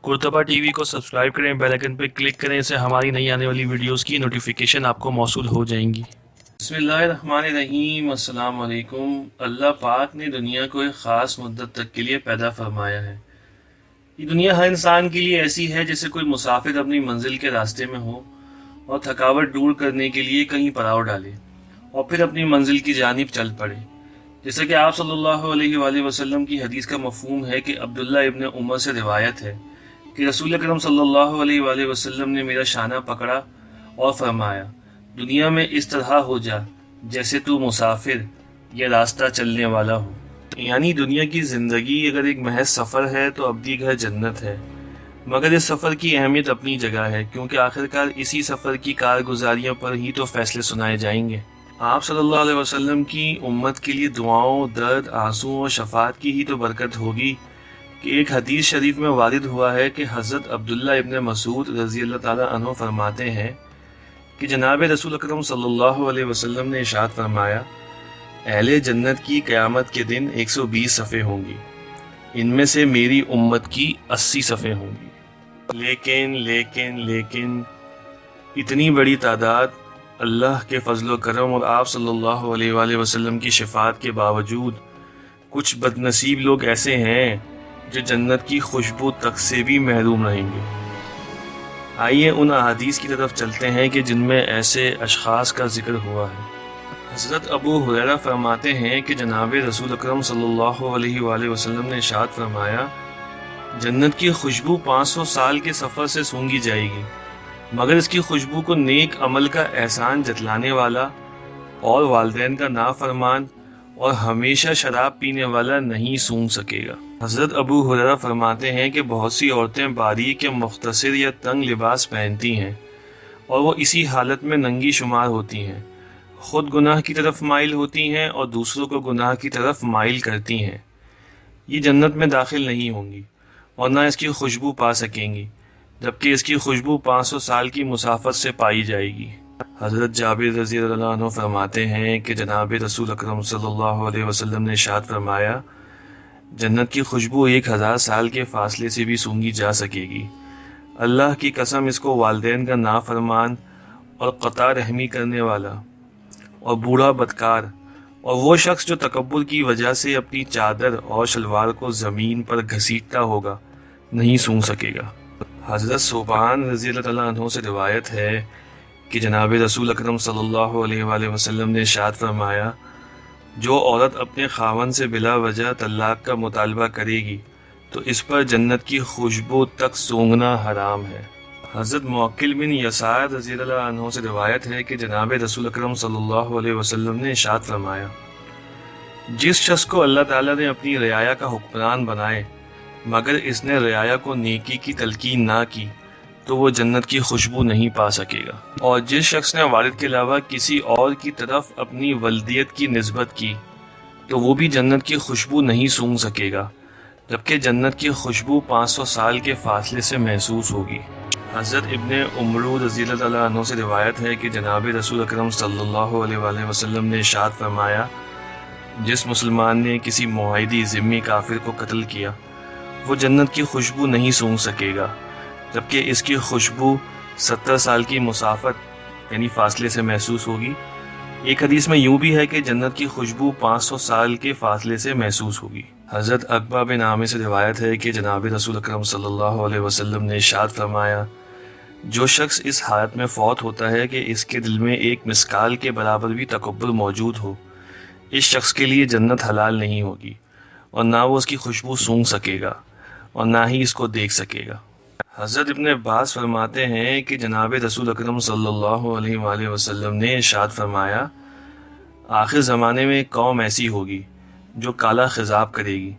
کرتبہ T V کو subscribe کریں، bell icon پہ کلک کریں، اس سے ہماری نئی آنے والی ویڈیوز کی نوٹیفیکیشن آپ کو موصول ہو جائیں گی۔ بسم اللہ الرحمن الرحیم۔ السلام علیکم۔ اللہ پاک نے دنیا کو ایک خاص مدت تک کے لیے پیدا فرمایا ہے۔ یہ دنیا ہر انسان کے لیے ایسی ہے جیسے کوئی مسافر اپنی منزل کے راستے میں ہو اور تھکاوٹ دور کرنے کے لیے کہیں پڑاؤ ڈالے اور پھر اپنی منزل کی جانب چل پڑے۔ جیسا کہ آپ صلی اللہ علیہ وآلہ وسلم کی حدیث کا مفہوم ہے کہ عبداللہ ابن عمر سے روایت ہے کہ رسول اکرم صلی اللہ علیہ وآلہ وسلم نے میرا شانہ پکڑا اور فرمایا، دنیا میں اس طرح ہو جا جیسے تو مسافر یا راستہ چلنے والا ہو۔ یعنی دنیا کی زندگی اگر ایک محض سفر ہے تو ابدی گھر جنت ہے، مگر اس سفر کی اہمیت اپنی جگہ ہے، کیونکہ آخرکار اسی سفر کی کارگزاریوں پر ہی تو فیصلے سنائے جائیں گے۔ آپ صلی اللہ علیہ وسلم کی امت کے لیے دعاؤں، درد، آنسوں اور شفاعت کی ہی تو برکت ہوگی کہ ایک حدیث شریف میں وارد ہوا ہے کہ حضرت عبداللہ ابن مسعود رضی اللہ تعالیٰ عنہ فرماتے ہیں کہ جناب رسول اکرم صلی اللہ علیہ وسلم نے ارشاد فرمایا، اہل جنت کی قیامت کے دن 120 صفیں ہوں گی، ان میں سے میری امت کی 80 صفیں ہوں گی۔ لیکن اتنی بڑی تعداد اللہ کے فضل و کرم اور آپ صلی اللہ علیہ وآلہ وسلم کی شفاعت کے باوجود کچھ بد نصیب لوگ ایسے ہیں جو جنت کی خوشبو تک سے بھی محروم رہیں گے۔ آئیے ان احادیث کی طرف چلتے ہیں کہ جن میں ایسے اشخاص کا ذکر ہوا ہے۔ حضرت ابو ہریرہ فرماتے ہیں کہ جناب رسول اکرم صلی اللہ علیہ وآلہ وسلم نے ارشاد فرمایا، جنت کی خوشبو 500 سال کے سفر سے سونگھی جائے گی، مگر اس کی خوشبو کو نیک عمل کا احسان جتلانے والا اور والدین کا نافرمان اور ہمیشہ شراب پینے والا نہیں سونگھ سکے گا۔ حضرت ابو ہریرہ فرماتے ہیں کہ بہت سی عورتیں باریک یا مختصر یا تنگ لباس پہنتی ہیں اور وہ اسی حالت میں ننگی شمار ہوتی ہیں، خود گناہ کی طرف مائل ہوتی ہیں اور دوسروں کو گناہ کی طرف مائل کرتی ہیں، یہ جنت میں داخل نہیں ہوں گی اور نہ اس کی خوشبو پا سکیں گی، جبکہ اس کی خوشبو 500 سال کی مسافت سے پائی جائے گی۔ حضرت جابر رضی اللہ عنہ فرماتے ہیں کہ جناب رسول اکرم صلی اللہ علیہ وسلم نے ارشاد فرمایا، جنت کی خوشبو 1000 سال کے فاصلے سے بھی سونگھی جا سکے گی۔ اللہ کی قسم، اس کو والدین کا نافرمان اور قطع رحمی کرنے والا اور بوڑھا بدکار اور وہ شخص جو تکبر کی وجہ سے اپنی چادر اور شلوار کو زمین پر گھسیٹتا ہوگا نہیں سونگھ سکے گا۔ حضرت صوبان رضی اللہ تعالیٰ عنہ سے روایت ہے کہ جناب رسول اکرم صلی اللہ علیہ وآلہ وسلم نے ارشاد فرمایا، جو عورت اپنے خاوند سے بلا وجہ طلاق کا مطالبہ کرے گی تو اس پر جنت کی خوشبو تک سونگھنا حرام ہے۔ حضرت موکل بن یسار رضی اللہ عنہ سے روایت ہے کہ جناب رسول اکرم صلی اللہ علیہ وسلم نے ارشاد فرمایا، جس شخص کو اللہ تعالیٰ نے اپنی رعایا کا حکمران بنائے مگر اس نے رعایا کو نیکی کی تلقین نہ کی تو وہ جنت کی خوشبو نہیں پا سکے گا، اور جس شخص نے والد کے علاوہ کسی اور کی طرف اپنی ولدیت کی نسبت کی تو وہ بھی جنت کی خوشبو نہیں سونگھ سکے گا، جبکہ جنت کی خوشبو 500 سال کے فاصلے سے محسوس ہوگی۔ حضرت ابن عمرو رضی اللہ تعالیٰ عنہ سے روایت ہے کہ جناب رسول اکرم صلی اللہ علیہ وآلہ وسلم نے ارشاد فرمایا، جس مسلمان نے کسی معاہدی ذمی کافر کو قتل کیا وہ جنت کی خوشبو نہیں سونگھ سکے گا، جبکہ اس کی خوشبو 70 سال کی مسافت یعنی فاصلے سے محسوس ہوگی۔ ایک حدیث میں یوں بھی ہے کہ جنت کی خوشبو 500 سال کے فاصلے سے محسوس ہوگی۔ حضرت عقبہ بن عامر سے روایت ہے کہ جناب رسول اکرم صلی اللہ علیہ وسلم نے ارشاد فرمایا، جو شخص اس حالت میں فوت ہوتا ہے کہ اس کے دل میں ایک مسکال کے برابر بھی تکبر موجود ہو، اس شخص کے لیے جنت حلال نہیں ہوگی اور نہ وہ اس کی خوشبو سونگھ سکے گا اور نہ ہی اس کو دیکھ سکے گا۔ حضرت ابن عباس فرماتے ہیں کہ جناب رسول اکرم صلی اللہ علیہ وآلہ وسلم نے ارشاد فرمایا، آخر زمانے میں ایک قوم ایسی ہوگی جو کالا خضاب کرے گی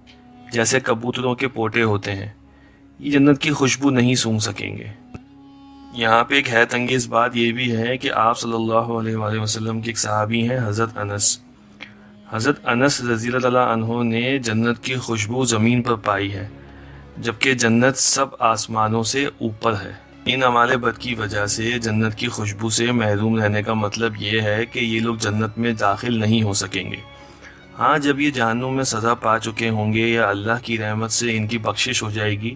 جیسے کبوتروں کے پوٹے ہوتے ہیں، یہ جنت کی خوشبو نہیں سونگھ سکیں گے۔ یہاں پہ ایک حیرت انگیز بات یہ بھی ہے کہ آپ صلی اللہ علیہ وآلہ وسلم کے ایک صحابی ہیں حضرت انس۔ حضرت انس رضی اللہ عنہ نے جنت کی خوشبو زمین پر پائی ہے، جبکہ جنت سب آسمانوں سے اوپر ہے۔ ان اعمال بد کی وجہ سے جنت کی خوشبو سے محروم رہنے کا مطلب یہ ہے کہ یہ لوگ جنت میں داخل نہیں ہو سکیں گے۔ ہاں، جب یہ جہنم میں سزا پا چکے ہوں گے یا اللہ کی رحمت سے ان کی بخشش ہو جائے گی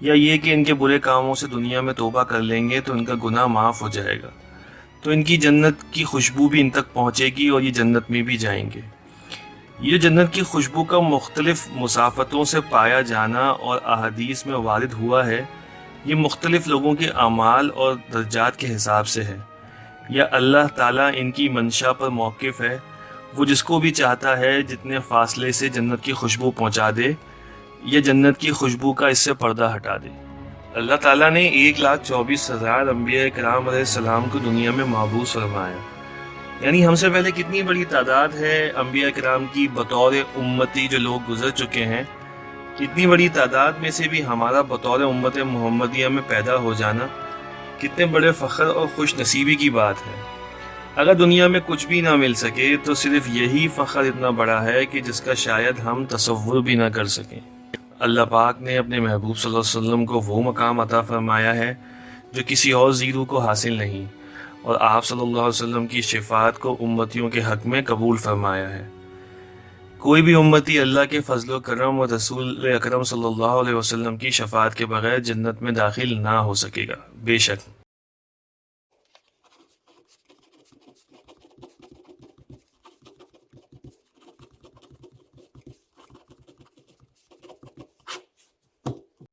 یا یہ کہ ان کے برے کاموں سے دنیا میں توبہ کر لیں گے تو ان کا گناہ معاف ہو جائے گا، تو ان کی جنت کی خوشبو بھی ان تک پہنچے گی اور یہ جنت میں بھی جائیں گے۔ یہ جنت کی خوشبو کا مختلف مسافتوں سے پایا جانا اور احادیث میں وارد ہوا ہے، یہ مختلف لوگوں کے اعمال اور درجات کے حساب سے ہے، یا اللہ تعالیٰ ان کی منشا پر موقف ہے، وہ جس کو بھی چاہتا ہے جتنے فاصلے سے جنت کی خوشبو پہنچا دے یا جنت کی خوشبو کا اس سے پردہ ہٹا دے۔ اللہ تعالیٰ نے 1,24,000 انبیاء کرام علیہ السلام کو دنیا میں مبعوث فرمایا، یعنی ہم سے پہلے کتنی بڑی تعداد ہے انبیاء کرام کی بطور امتی جو لوگ گزر چکے ہیں، اتنی بڑی تعداد میں سے بھی ہمارا بطور امت محمدیہ میں پیدا ہو جانا کتنے بڑے فخر اور خوش نصیبی کی بات ہے۔ اگر دنیا میں کچھ بھی نہ مل سکے تو صرف یہی فخر اتنا بڑا ہے کہ جس کا شاید ہم تصور بھی نہ کر سکیں۔ اللہ پاک نے اپنے محبوب صلی اللہ علیہ وسلم کو وہ مقام عطا فرمایا ہے جو کسی اور زیرو کو حاصل نہیں، اور آپ صلی اللہ علیہ وسلم کی شفاعت کو امتیوں کے حق میں قبول فرمایا ہے۔ کوئی بھی امتی اللہ کے فضل و کرم اور رسول اکرم صلی اللہ علیہ وسلم کی شفاعت کے بغیر جنت میں داخل نہ ہو سکے گا، بے شک۔